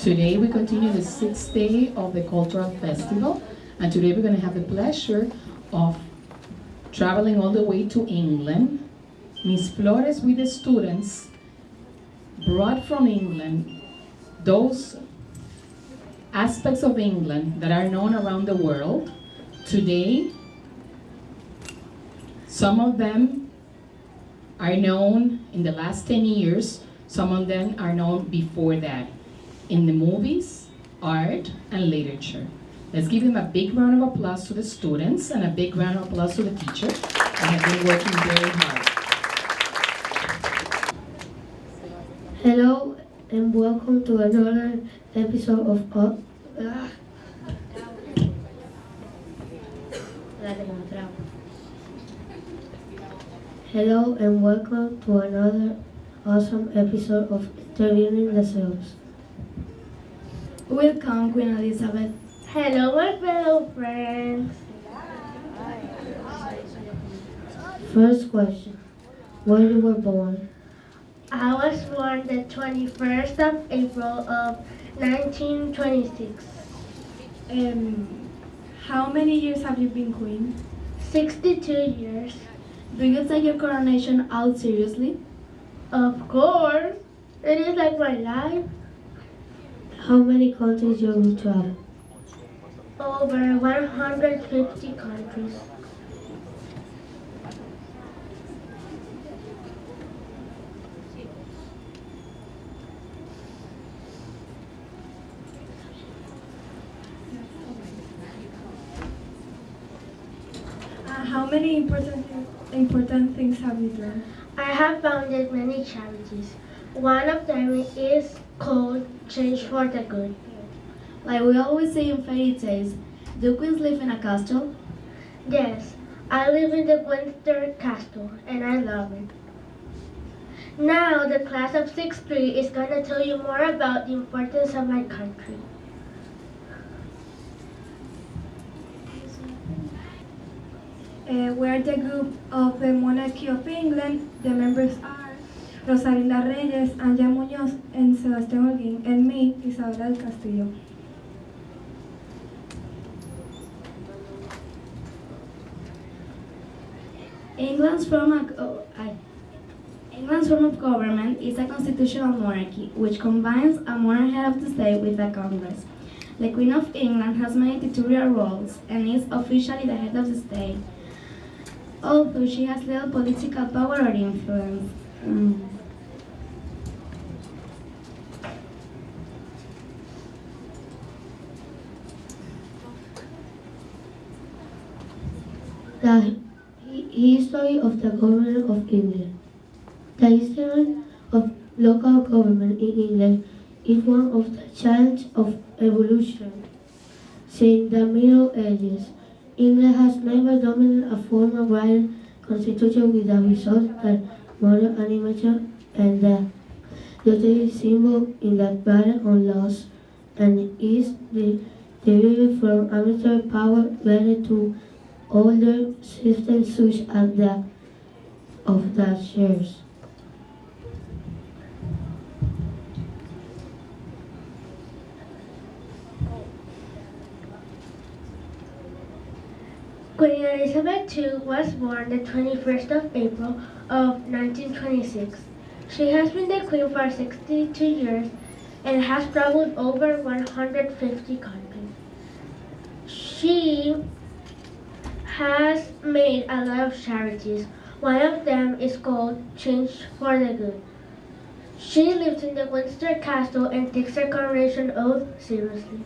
Today we continue the sixth day of the Cultural Festival, and today we're going to have the pleasure of traveling all the way to England. Miss Flores with the students brought from England those aspects of England that are known around the world. Today, some of them are known in the last 10 years, some of them are known before that, in the movies, art, and literature. Let's give them a big round of applause to the students and a big round of applause to the teacher. They have been working very hard. Hello and welcome to another episode of Hello and welcome to another awesome episode of Interviewing the Sales. Welcome, Queen Elizabeth. Hello, my fellow friends. First question, where you were born? I was born the 21st of April of 1926. How many years have you been queen? 62 years. Do you take your coronation out seriously? Of course. It is like my life. How many countries you will travel? Over 150 countries. How many important things have you done? I have founded many charities. One of them is called Change for the Good. Like we always say in fairy tales, do queens live in a castle? Yes, I live in the Winter Castle and I love it. Now the class of 6th grade is going to tell you more about the importance of my country. We are the group of the Monarchy of England. The members are Rosalinda Reyes, Anja Muñoz, and Sebastián Holguín, and me, Isabela del Castillo. England's form of government is a constitutional monarchy, which combines a monarch head of the state with a Congress. The Queen of England has many titular roles and is officially the head of the state, although she has little political power or influence. The history of the government of England. The history of local government in England is one of the challenge of evolution. Since the Middle Ages, England has never dominated a formal written constitution with the result that modern animation and the utility symbol in the battle on laws and is derived from amateur power related to older systems such as that of the shares. Queen Elizabeth II was born the 21st of April of 1926. She has been the queen for 62 years and has traveled over 150 countries. She has made a lot of charities. One of them is called Change for the Good. She lives in the Windsor Castle and takes her coronation oath seriously.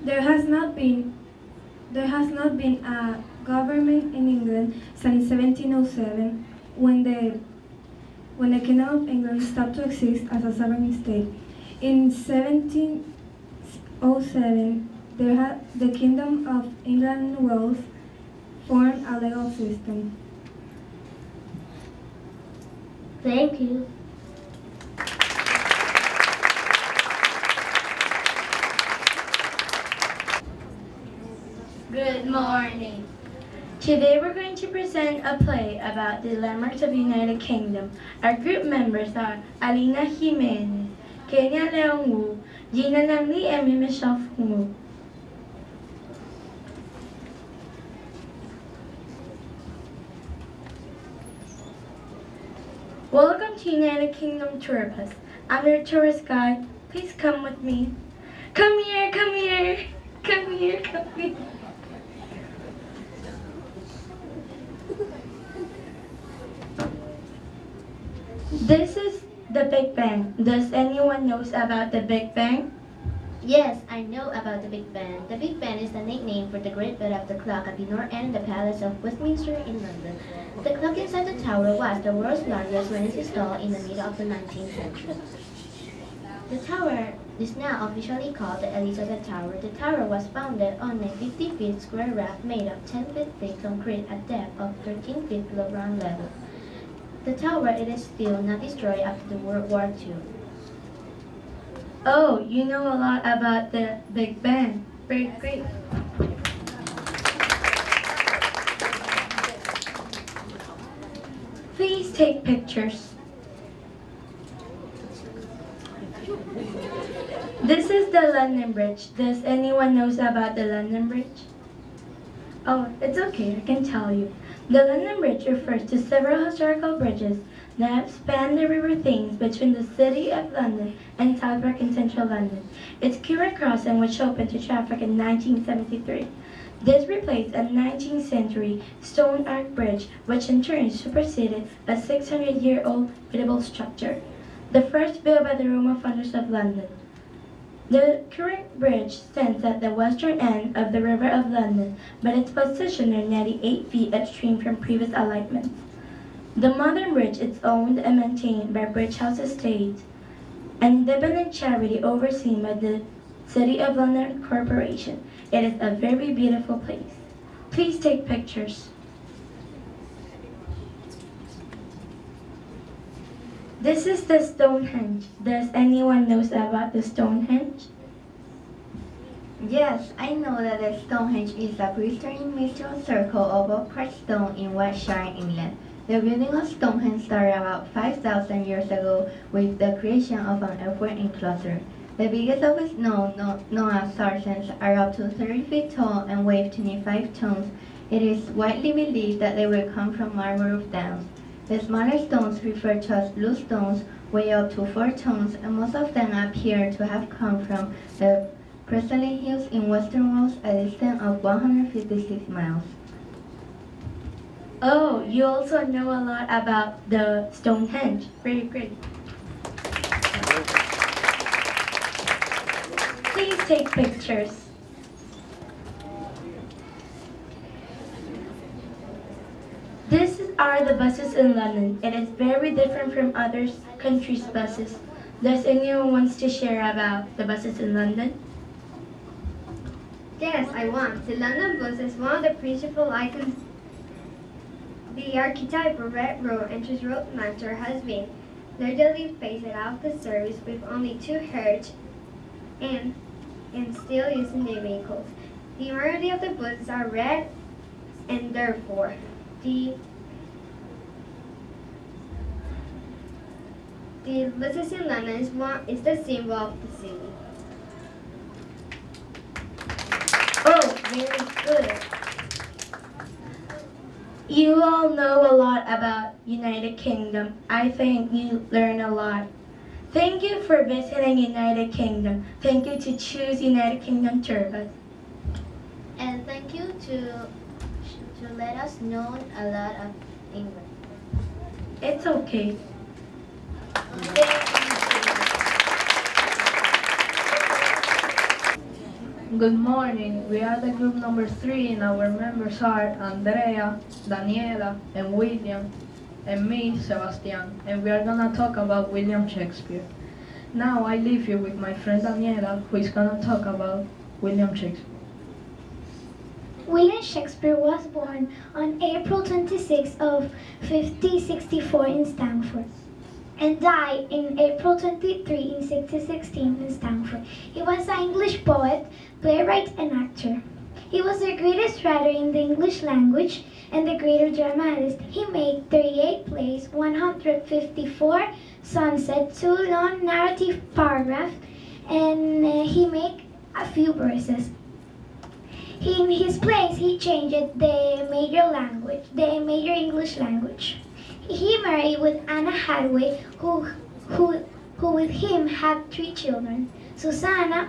There has not been a government in England since 1707, when the Kingdom of England stopped to exist as a sovereign state. In 1707, the Kingdom of England and Wales formed a legal system. Thank you. Good morning. Today we're going to to present a play about the landmarks of the United Kingdom. Our group members are Alina Jimenez, Kenya Leon Wu, Gina Nangli, and me, Michelle Wu. Welcome to United Kingdom Tour Bus. I'm your tourist guide. Please come with me. Come here, come here, come here, come here. This is the Big Bang. Does anyone knows about the Big Bang? Yes, I know about the Big Ben. The Big Ben is the nickname for the great bell of the clock at the north end of the Palace of Westminster in London. The clock inside the tower was the world's largest when it was installed in the middle of the 19th century. The tower is now officially called the Elizabeth Tower. The tower was founded on a 50 feet square raft made of 10 feet thick concrete at depth of 13 feet below ground level. The tower it is still not destroyed after the World War II. Oh, you know a lot about the Big Bang. Very great. Please take pictures. This is the London Bridge. Does anyone knows about the London Bridge? Oh, it's okay, I can tell you. The London Bridge refers to several historical bridges that span the River Thames between the City of London and Southwark in central London. Its current crossing was opened to traffic in 1973. This replaced a 19th century stone arch bridge, which in turn superseded a 600-year-old medieval structure, the first built by the Roman founders of London. The current bridge stands at the western end of the River of London, but its position is 98 feet upstream from previous alignments. The modern bridge is owned and maintained by Bridge House Estate, an independent charity overseen by the City of London Corporation. It is a very beautiful place. Please take pictures. This is the Stonehenge. Does anyone knows about the Stonehenge? Yes, I know that the Stonehenge is a prehistoric mystical circle of upright stone in Wiltshire, England. The building of Stonehenge started about 5,000 years ago with the creation of an earthen enclosure. The biggest of its known as sarcens are up to 30 feet tall and weigh 25 tons. It is widely believed that they will come from marble roof downs. The smaller stones, referred to as loose stones, weigh up to 4 tons, and most of them appear to have come from the Preseli Hills in western Wales, a distance of 156 miles. Oh, you also know a lot about the Stonehenge. Very great. Please take pictures. These are the buses in London. It is very different from other countries' buses. Does anyone wants to share about the buses in London? Yes, I want. The London bus is one of the principal icons. The archetype of Red Road and Trust Road Manor has been largely phased out of service with only 2 carriages and still using the vehicles. The majority of the buses are red and therefore the buses in London is the symbol of the city. Oh, very good. You all know a lot about United Kingdom. I think you learn a lot. Thank you for visiting United Kingdom. Thank you to choose United Kingdom Tour Bus. And thank you to let us know a lot of England. It's okay. Good morning. We are the group number 3 and our members are Andrea, Daniela, and William, and me, Sebastian. And we are gonna talk about William Shakespeare. Now I leave you with my friend Daniela, who is gonna talk about William Shakespeare. William Shakespeare was born on April 26 of 1564 in Stamford and died in April 23 in 1616 in Stamford. He was an English poet, playwright, and actor. He was the greatest writer in the English language and the greatest dramatist. He made 38 plays, 154 sonnets, 2 long narrative paragraphs, and he made a few verses. In his plays, he changed the major English language. He married with Anna Hathaway, who with him had 3 children, Susanna,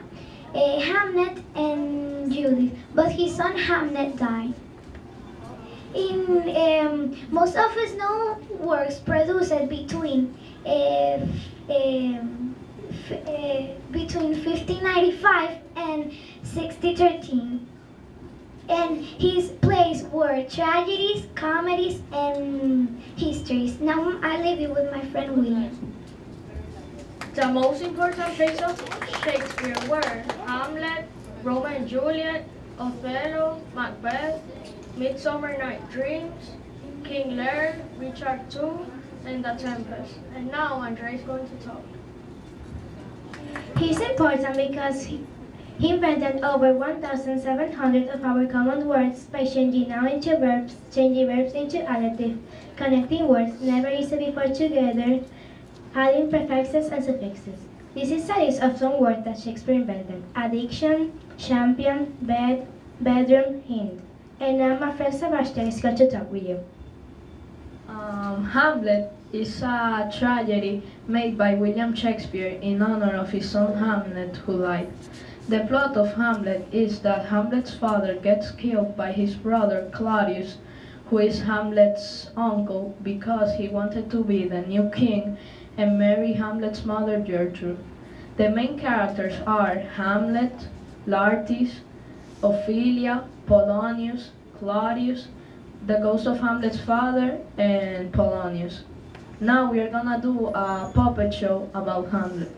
Hamlet, and Judith, but his son Hamlet died. In most of his known works produced between 1595 and 1613, and his plays were tragedies, comedies, and histories. Now I leave you with my friend William. The most important plays of Shakespeare were Hamlet, Romeo and Juliet, Othello, Macbeth, Midsummer Night Dreams, King Lear, Richard II, and The Tempest. And now Andre is going to talk. He's important because he invented over 1,700 of our common words by changing verbs into adjectives, connecting words never used before together, adding prefixes and suffixes. This is a list of some words that Shakespeare invented: addiction, champion, bed, bedroom, hind. And now my friend Sebastian is going to talk with you. Hamlet is a tragedy made by William Shakespeare in honor of his son Hamlet, who died. The plot of Hamlet is that Hamlet's father gets killed by his brother Claudius, who is Hamlet's uncle, because he wanted to be the new king and marry Hamlet's mother Gertrude. The main characters are Hamlet, Laertes, Ophelia, Polonius, Claudius, the ghost of Hamlet's father, and Polonius. Now we are gonna do a puppet show about Hamlet.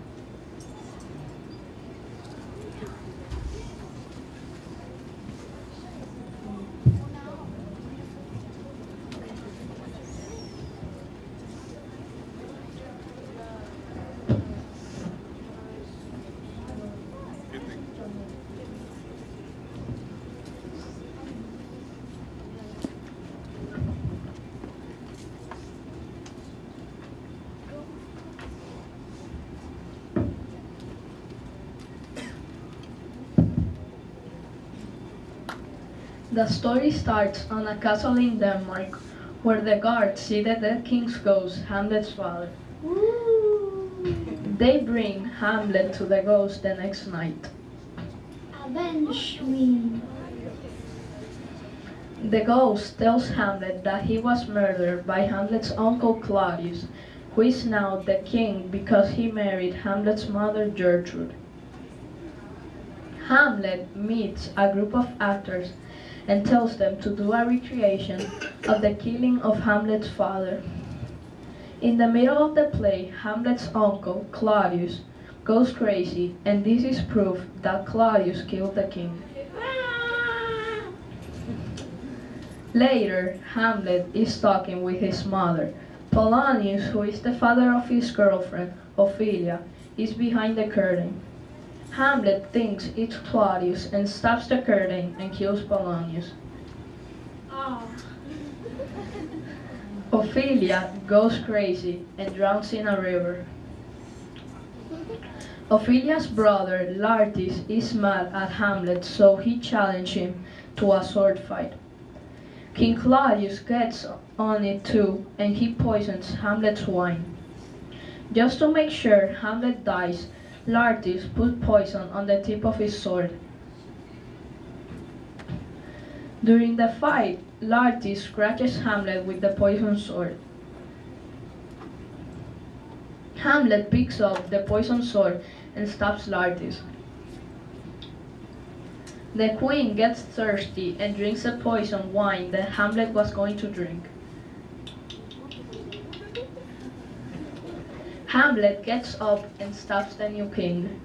The story starts on a castle in Denmark, where the guards see the dead king's ghost, Hamlet's father. They bring Hamlet to the ghost the next night. Avenge me. The ghost tells Hamlet that he was murdered by Hamlet's uncle Claudius, who is now the king because he married Hamlet's mother Gertrude. Hamlet meets a group of actors and tells them to do a recreation of the killing of Hamlet's father. In the middle of the play, Hamlet's uncle, Claudius, goes crazy, and this is proof that Claudius killed the king. Later, Hamlet is talking with his mother. Polonius, who is the father of his girlfriend, Ophelia, is behind the curtain. Hamlet thinks it's Claudius and stops the curtain and kills Polonius. Ophelia goes crazy and drowns in a river. Ophelia's brother, Laertes, is mad at Hamlet, so he challenges him to a sword fight. King Claudius gets on it too, and he poisons Hamlet's wine. Just to make sure Hamlet dies, Laertes put poison on the tip of his sword. During the fight, Laertes scratches Hamlet with the poisoned sword. Hamlet picks up the poisoned sword and stabs Laertes. The queen gets thirsty and drinks the poisoned wine that Hamlet was going to drink. Hamlet gets up and stabs the new king.